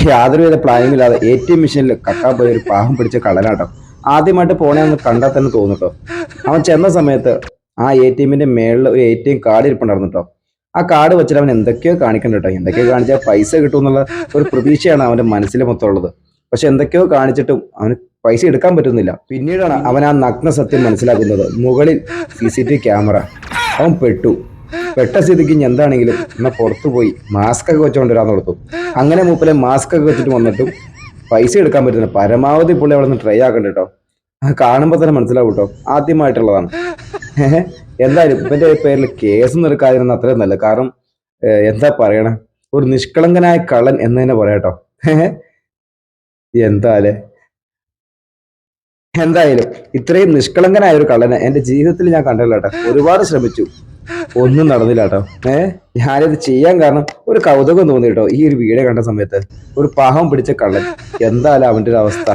യാതൊരുവിധ പ്ലാനിങ് ഇല്ലാതെ ATM മെഷീനിൽ കക്കാൻ പോയ ഒരു പാവം പിടിച്ച കള്ളനാട്ടോ. ആദ്യമായിട്ട് പോണേന്ന് കണ്ടാൽ തന്നെ തോന്നുട്ടോ. അവൻ ചെന്ന സമയത്ത് ആ ATMന്റെ മേളിൽ ഒരു ATM കാർഡ് ഇരിപ്പുണ്ടായിരുന്നു കേട്ടോ. ആ കാർഡ് വെച്ചിട്ട് അവൻ എന്തൊക്കെയോ കാണിക്കണ്ട കേട്ടോ. എന്തൊക്കെയോ കാണിച്ചാൽ പൈസ കിട്ടും എന്നുള്ള ഒരു പ്രതീക്ഷയാണ് അവന്റെ മനസ്സിൽ മൊത്തം ഉള്ളത്. പക്ഷെ എന്തൊക്കെയോ കാണിച്ചിട്ടും അവന് പൈസ എടുക്കാൻ പറ്റുന്നില്ല. പിന്നീടാണ് അവൻ ആ നഗ്ന സത്യം മനസ്സിലാക്കുന്നത്. മുകളിൽ CCTV ക്യാമറ. അവൻ പെട്ടു. പെട്ട സ്ഥിതിക്ക് ഇനി എന്താണെങ്കിലും എന്നാ പുറത്തു പോയി മാസ്ക് ഒക്കെ വെച്ചോണ്ട് വരാന്ന് കൊടുത്തു. അങ്ങനെ മൂപ്പരെ മാസ്ക് ഒക്കെ വെച്ചിട്ട് വന്നിട്ടും പൈസ എടുക്കാൻ പറ്റുന്നില്ല. പരമാവധി പുള്ളി അവിടെ നിന്ന് ട്രൈ ആക്കണ്ട കേട്ടോ. കാണുമ്പോൾ തന്നെ മനസ്സിലാവും കേട്ടോ, ആദ്യമായിട്ടുള്ളതാണ്. ഏഹ്. എന്തായാലും ഇവന്റെ പേരിൽ കേസ് എടുക്കാതിരുന്ന അത്രയും നല്ല. കാരണം എന്താ പറയണേ, ഒരു നിഷ്കളങ്കനായ കള്ളൻ എന്ന് തന്നെ പറയാട്ടോ. എന്താലേ. എന്തായാലും ഇത്രയും നിഷ്കളങ്കനായ ഒരു കള്ളനെ എന്റെ ജീവിതത്തിൽ ഞാൻ കണ്ടില്ല കേട്ടോ. ഒരുപാട് ശ്രമിച്ചു, ഒന്നും നടന്നില്ല കേട്ടോ. ഞാനിത് ചെയ്യാൻ കാരണം ഒരു കൗതുകം തോന്നി കേട്ടോ. ഈ ഒരു വീഡിയോ കണ്ട സമയത്ത് ഒരു പാവം പിടിച്ച കള്ളൻ, എന്തായാലും അവന്റെ ഒരു അവസ്ഥ.